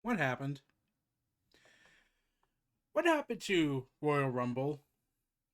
What happened? What happened to Royal Rumble?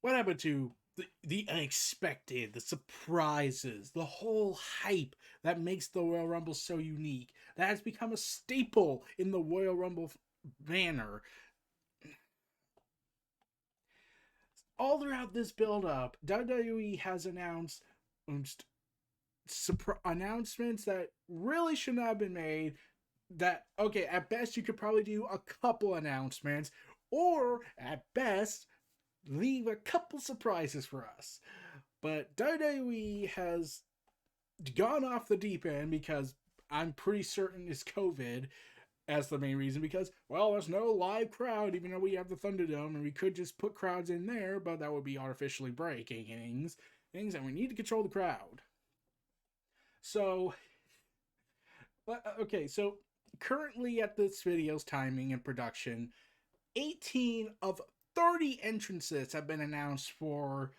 What happened to the unexpected, the surprises, the whole hype that makes the Royal Rumble so unique? That has become a staple in the Royal Rumble banner. All throughout this build up, WWE has announcements that really should not have been made. That, okay, at best you could probably do a couple announcements, or at best leave a couple surprises for us. But WWE has gone off the deep end because I'm pretty certain it's COVID as the main reason. Because, well, there's no live crowd, even though we have the Thunderdome, and we could just put crowds in there, but that would be artificially breaking things, and we need to control the crowd. So, okay, so currently at this video's timing and production, 18 of 30 entrances have been announced for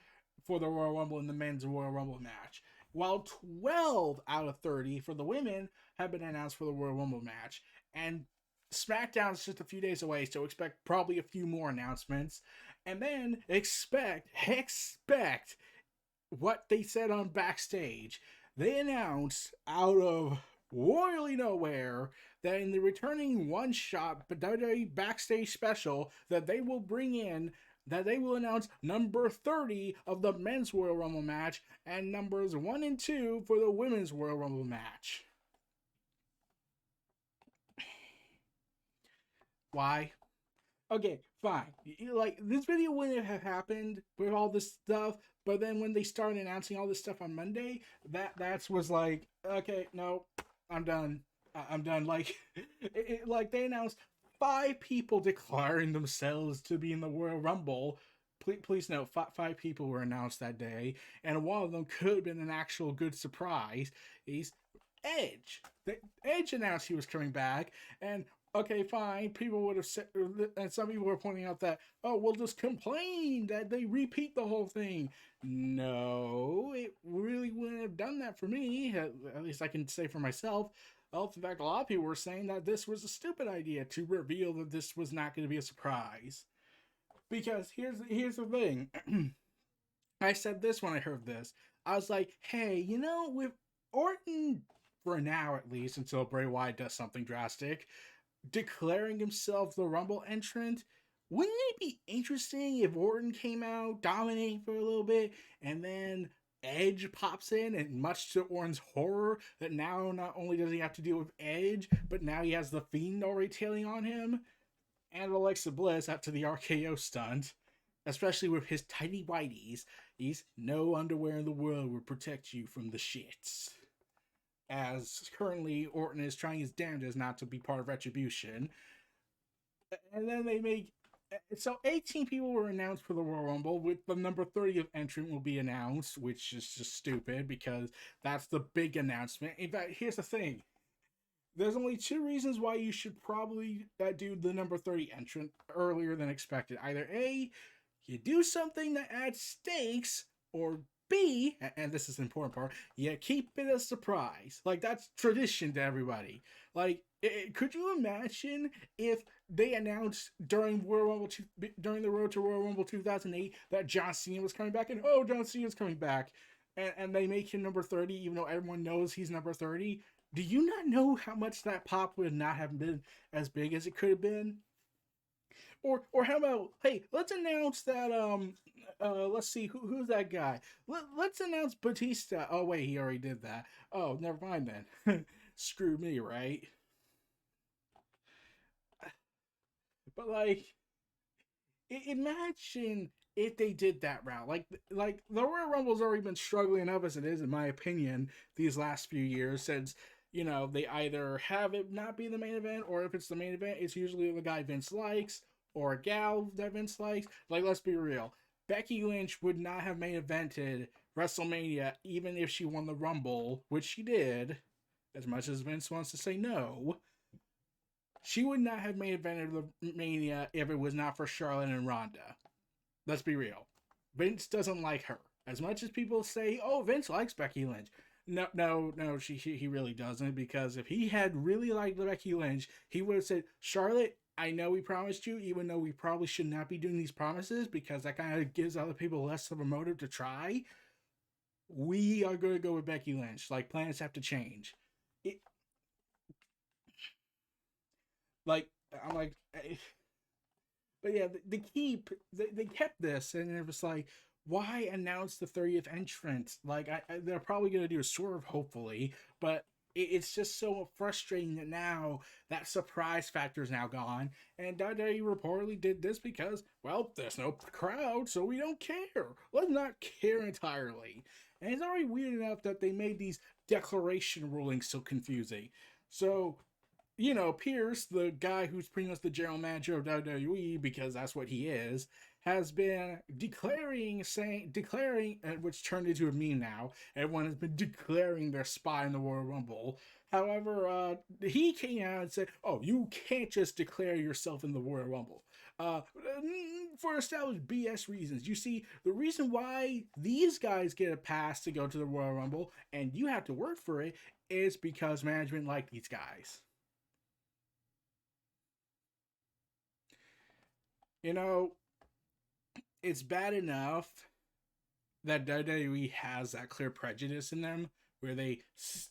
the Royal Rumble and the men's Royal Rumble match, while 12 out of 30 for the women have been announced for the Royal Rumble match. And SmackDown is just a few days away, so expect probably a few more announcements. And then expect what they said on backstage. They announced out of royally nowhere that in the returning one shot WWE backstage special that they will bring in, that they will announce number 30 of the men's Royal Rumble match and numbers 1 and 2 for the women's Royal Rumble match. Why? Okay, fine. Like, this video wouldn't have happened with all this stuff, but then when they started announcing all this stuff on Monday, that was like, okay, no, I'm done. I'm done. Like, like they announced 5 people declaring themselves to be in the Royal Rumble. Please note, 5 people were announced that day, and one of them could have been an actual good surprise. He's Edge. Edge announced he was coming back, and okay, fine. People would have said, and some people were pointing out that, oh, we'll just complain that they repeat the whole thing. No, it really wouldn't have done that for me. At least I can say for myself. Well, in fact, a lot of people were saying that this was a stupid idea to reveal that this was not going to be a surprise. Because here's the thing. I said this when I heard this. I was like, hey, with Orton, for now at least, until Bray Wyatt does something drastic, declaring himself the Rumble entrant, wouldn't it be interesting if Orton came out, dominating for a little bit, and then Edge pops in, and much to Orton's horror, that now not only does he have to deal with Edge, but now he has the Fiend already tailing on him, and Alexa Bliss after the RKO stunt, especially with his tiny whiteys. He's no underwear in the world will protect you from the shits. As currently Orton is trying his damnedest not to be part of Retribution. And then they make. So 18 people were announced for the Royal Rumble, with the number 30 of entrant will be announced, which is just stupid because that's the big announcement. In fact, here's the thing. There's only 2 reasons why you should probably do the number 30 entrant earlier than expected. Either A, you do something that adds stakes, or B, and this is the important part, you keep it a surprise. Like, that's tradition to everybody. Like, could you imagine if they announced during during the Road to Royal Rumble 2008 that John Cena was coming back, and oh, John Cena's coming back, and they make him number 30 even though everyone knows he's number 30? Do you not know how much that pop would not have been as big as it could have been? Or how about, hey, let's announce that let's see who's that guy. Let's announce Batista. Oh wait, he already did that. Oh, never mind then. Screw me, right? But like, imagine if they did that route. Like the Royal Rumble's already been struggling enough as it is, in my opinion, these last few years, since they either have it not be the main event, or if it's the main event, it's usually the guy Vince likes or a gal that Vince likes. Like, let's be real. Becky Lynch would not have main evented WrestleMania even if she won the Rumble, which she did, as much as Vince wants to say no. She would not have main evented the Mania if it was not for Charlotte and Ronda. Let's be real. Vince doesn't like her. As much as people say, oh, Vince likes Becky Lynch, No. He really doesn't, because if he had really liked Becky Lynch, he would have said, Charlotte, I know we promised you, even though we probably should not be doing these promises because that kind of gives other people less of a motive to try. We are going to go with Becky Lynch. Like, plans have to change. It, like, I'm like, but yeah, they kept this, and it was like, why announce the 30th entrant? Like, they're probably gonna do a swerve, hopefully, but it's just so frustrating that now that surprise factor is now gone, and WWE reportedly did this because, well, there's no crowd, so we don't care. Let's not care entirely. And it's already weird enough that they made these declaration rulings so confusing. So Pierce, the guy who's pretty much the general manager of WWE, because that's what he is, has been declaring, which turned into a meme now. Everyone has been declaring their spot in the Royal Rumble. However, he came out and said, "Oh, you can't just declare yourself in the Royal Rumble." Uh, for established BS reasons. You see, the reason why these guys get a pass to go to the Royal Rumble and you have to work for it is because management like these guys. You know, it's bad enough that WWE has that clear prejudice in them where they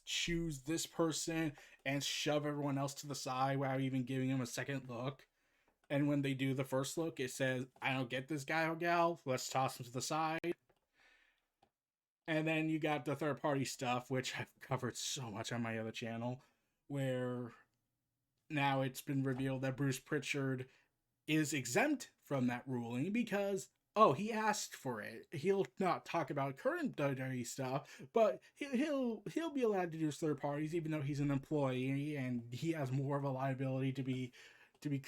choose this person and shove everyone else to the side without even giving them a second look. And when they do the first look, it says, I don't get this guy or gal. Let's toss him to the side. And then you got the third party stuff, which I've covered so much on my other channel, where now it's been revealed that Bruce Pritchard is exempt from that ruling because he asked for it. He'll not talk about current WWE stuff, but he'll be allowed to use third parties even though he's an employee and he has more of a liability to be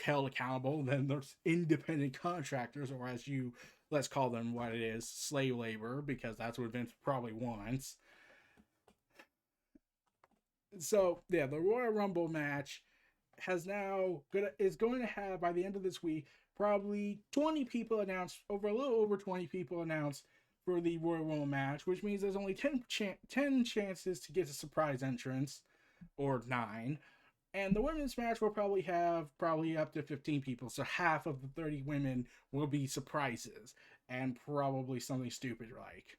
held accountable than those independent contractors, or as you let's call them what it is, slave labor, because that's what Vince probably wants. So yeah, the Royal Rumble match is going to have, by the end of this week, probably 20 people announced, over a little over 20 people announced for the Royal Rumble match, which means there's only 10 chances to get a surprise entrance, or 9. And the women's match will probably have up to 15 people, so half of the 30 women will be surprises, and probably something stupid like.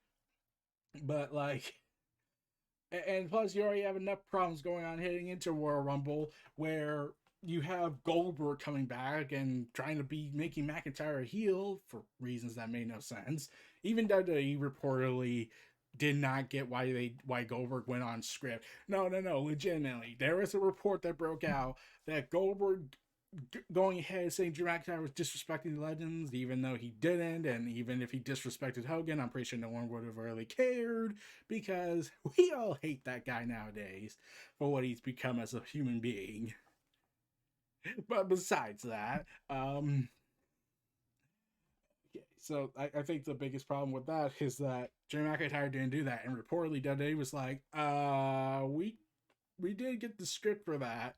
But like, and plus, you already have enough problems going on heading into Royal Rumble where you have Goldberg coming back and trying to be making McIntyre a heel for reasons that made no sense. Even WWE reportedly did not get why Goldberg went on script. No, legitimately. There was a report that broke out that Goldberg going ahead saying Drew McIntyre was disrespecting the legends, even though he didn't, and even if he disrespected Hogan, I'm pretty sure no one would have really cared because we all hate that guy nowadays for what he's become as a human being. But besides that, so I think the biggest problem with that is that Drew McIntyre didn't do that, and reportedly WWE was like, we did get the script for that.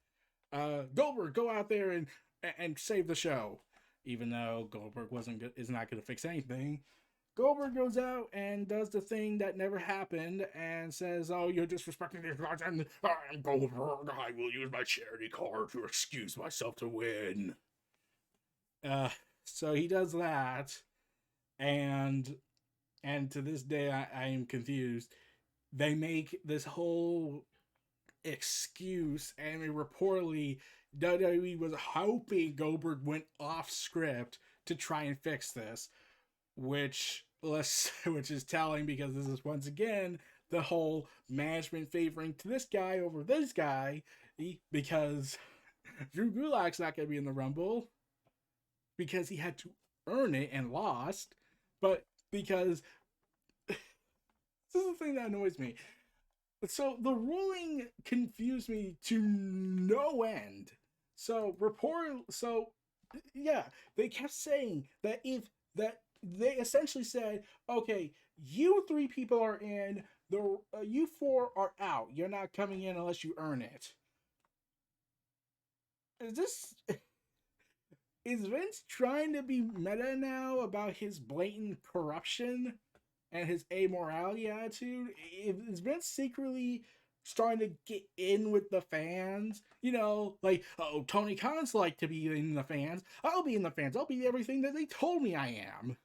Goldberg, go out there and save the show. Even though Goldberg is not going to fix anything, Goldberg goes out and does the thing that never happened and says, "Oh, you're disrespecting the gods, and I'm Goldberg. I will use my charity card to excuse myself to win." Uh, so he does that, and to this day, I am confused. They make this whole excuse, and reportedly WWE was hoping Goldberg went off script to try and fix this, which is telling because this is once again the whole management favoring to this guy over this guy because Drew Gulak's not going to be in the Rumble because he had to earn it and lost, but because this is the thing that annoys me. So the ruling confused me to no end. So yeah, they kept saying that if that they essentially said, okay, you 3 people are in, the you 4 are out. You're not coming in unless you earn it. Is is Vince trying to be meta now about his blatant corruption? and his amorality attitude, is Vince secretly starting to get in with the fans? You know, like, oh, Tony Khan's like to be in the fans. I'll be in the fans. I'll be everything that they told me I am.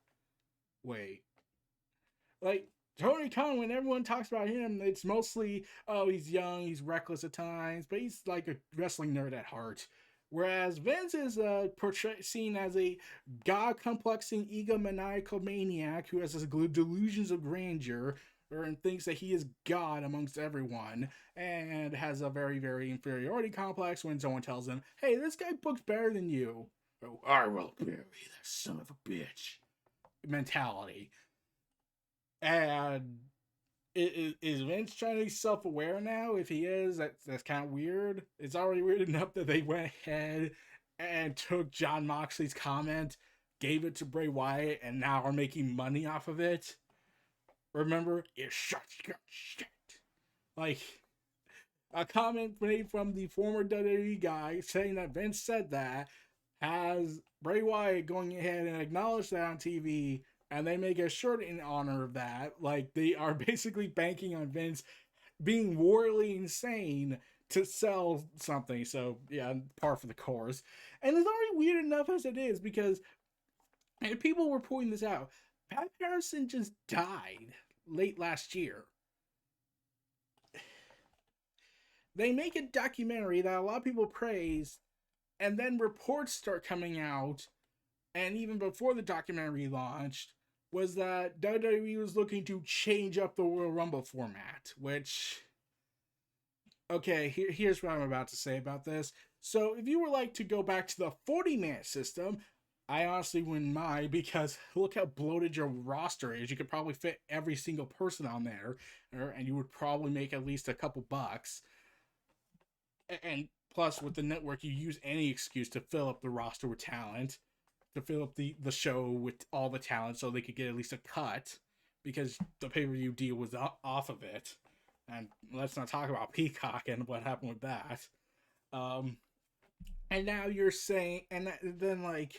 Wait. Like, Tony Khan, when everyone talks about him, it's mostly, oh, he's young, he's reckless at times, but he's like a wrestling nerd at heart. Whereas Vince is seen as a god complexing egomaniacal maniac who has his delusions of grandeur and thinks that he is God amongst everyone, and has a very, very inferiority complex when someone tells him, hey, this guy books better than you. Oh, I will bury that son of a bitch mentality. And is Vince trying to be self-aware now? If he is, that's kind of weird. It's already weird enough that they went ahead and took Jon Moxley's comment, gave it to Bray Wyatt, and now are making money off of it. Remember, it's shit. Like, a comment made from the former WWE guy saying that Vince said that has Bray Wyatt going ahead and acknowledge that on TV, and they make a shirt in honor of that. Like, they are basically banking on Vince being morally insane to sell something. So, yeah, par for the course. And it's already weird enough as it is because, and people were pointing this out, Pat Patterson just died late last year. They make a documentary that a lot of people praise, and then reports start coming out, and even before the documentary launched, was that WWE was looking to change up the Royal Rumble format, which, okay, here's what I'm about to say about this. So if you were like to go back to the 40-man system, I honestly wouldn't mind, because look how bloated your roster is. You could probably fit every single person on there, and you would probably make at least a couple bucks. And plus, with the network, you use any excuse to fill up the roster with talent, to fill up the show with all the talent so they could get at least a cut, because the pay-per-view deal was off of it. And let's not talk about Peacock and what happened with that. And now you're saying, and then like,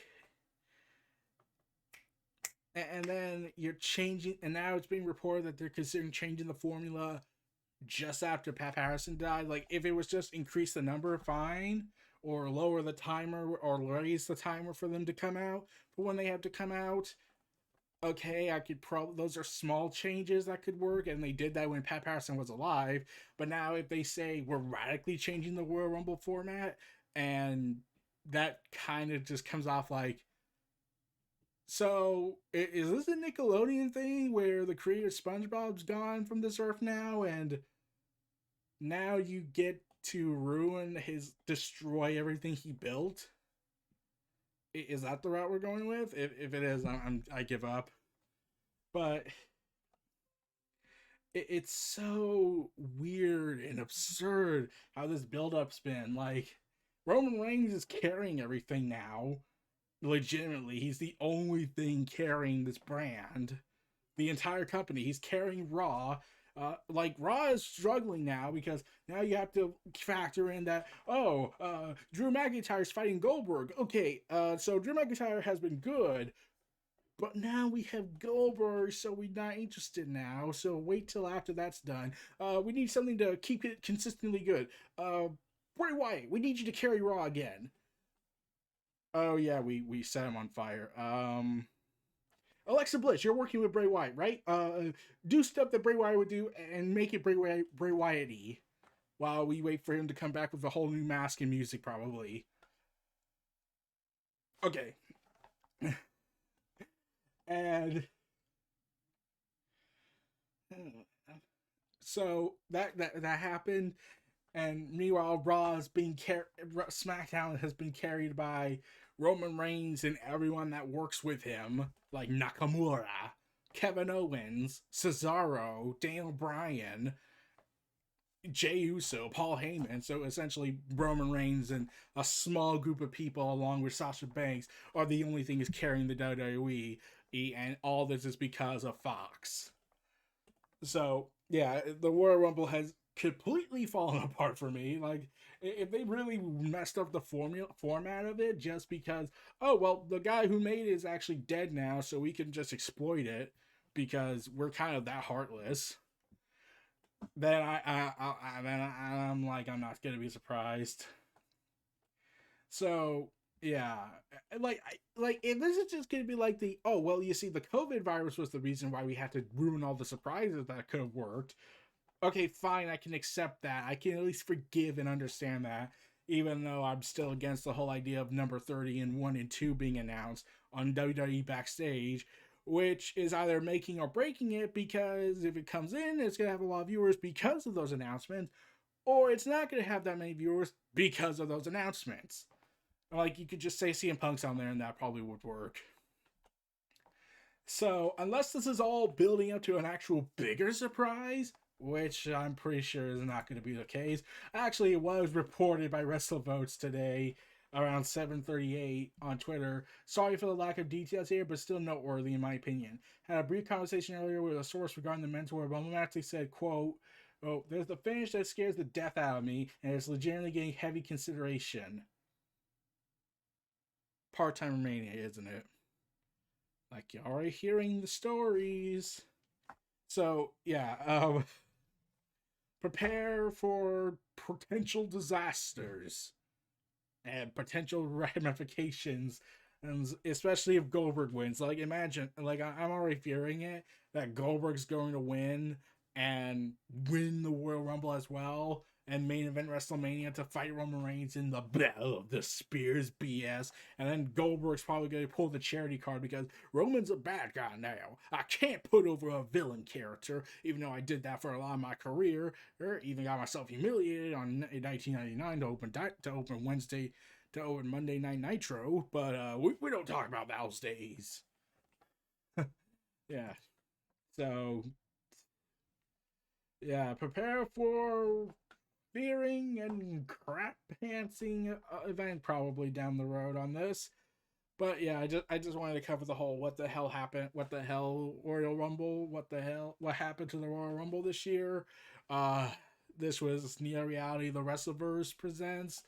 and then you're changing, and now it's being reported that they're considering changing the formula just after Pat Patterson died. Like, if it was just increase the number, fine, or lower the timer, or raise the timer for them to come out. But when they have to come out, okay, I could probably, those are small changes that could work, and they did that when Pat Patterson was alive. But now if they say we're radically changing the Royal Rumble format, and that kind of just comes off like, so is this a Nickelodeon thing where the creator SpongeBob's gone from this earth now, and now you get to destroy everything he built? Is that the route we're going with? If it is, I give up. But it's so weird and absurd how this build-up's been. Like, Roman Reigns is carrying everything now. Legitimately, he's the only thing carrying this brand. The entire company. He's carrying Raw. Like, Raw is struggling now because now you have to factor in that, Drew McIntyre's fighting Goldberg. Okay, so Drew McIntyre has been good, but now we have Goldberg, so we're not interested now. So wait till after that's done. We need something to keep it consistently good. Bray Wyatt, we need you to carry Raw again. Oh yeah, we set him on fire. Alexa Bliss, you're working with Bray Wyatt, right? Do stuff that Bray Wyatt would do and make it Bray Wyatt-y, while we wait for him to come back with a whole new mask and music, probably. Okay. And so that happened, and meanwhile, SmackDown has been carried by Roman Reigns and everyone that works with him, like Nakamura, Kevin Owens, Cesaro, Daniel Bryan, Jey Uso, Paul Heyman. So essentially, Roman Reigns and a small group of people, along with Sasha Banks, are the only thing is carrying the WWE, and all this is because of Fox. So yeah, the Royal Rumble has completely fallen apart for me. Like, if they really messed up the format of it just because, oh well, the guy who made it is actually dead now, so we can just exploit it. because we're kind of that heartless, then I'm like, I'm not gonna be surprised. So yeah, like if this is just gonna be like the, oh well, you see, the COVID virus was the reason why we had to ruin all the surprises that could have worked. Okay, fine, I can accept that. I can at least forgive and understand that, even though I'm still against the whole idea of number 30 and 1 and 2 being announced on WWE Backstage, which is either making or breaking it, because if it comes in, it's going to have a lot of viewers because of those announcements, or it's not going to have that many viewers because of those announcements. Like, you could just say CM Punk's on there and that probably would work. So, unless this is all building up to an actual bigger surprise, which I'm pretty sure is not going to be the case. Actually, it was reported by WrestleVotes today around 7:38 on Twitter. Sorry for the lack of details here, but still noteworthy in my opinion. Had a brief conversation earlier with a source regarding the men's Royal Rumble match. They said, quote, "Oh, there's the finish that scares the death out of me, and it's legitimately getting heavy consideration." Part-time Mania, isn't it? Like, you're already hearing the stories. So, yeah, prepare for potential disasters and potential ramifications, and especially if Goldberg wins. Like, imagine, like, I'm already fearing it, that Goldberg's going to win and win the Royal Rumble as well, and main event WrestleMania to fight Roman Reigns in the Battle of the Spears BS. And then Goldberg's probably going to pull the charity card because Roman's a bad guy now. I can't put over a villain character, even though I did that for a lot of my career, or even got myself humiliated on in 1999 to open Wednesday to open Monday Night Nitro. But we don't talk about those days. Yeah. So yeah, prepare for fearing and crap pantsing event probably down the road on this. But yeah, I just wanted to cover the whole what the hell happened, what the hell Royal Rumble, what happened to the Royal Rumble this year. Uh this was Neo Reality the WrestleVerse presents,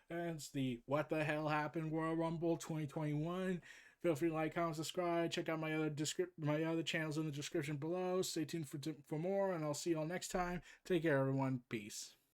and it's the What the Hell Happened Royal Rumble 2021. Feel free to like, comment, subscribe. Check out my other channels in the description below. Stay tuned for more, and I'll see you all next time. Take care, everyone. Peace.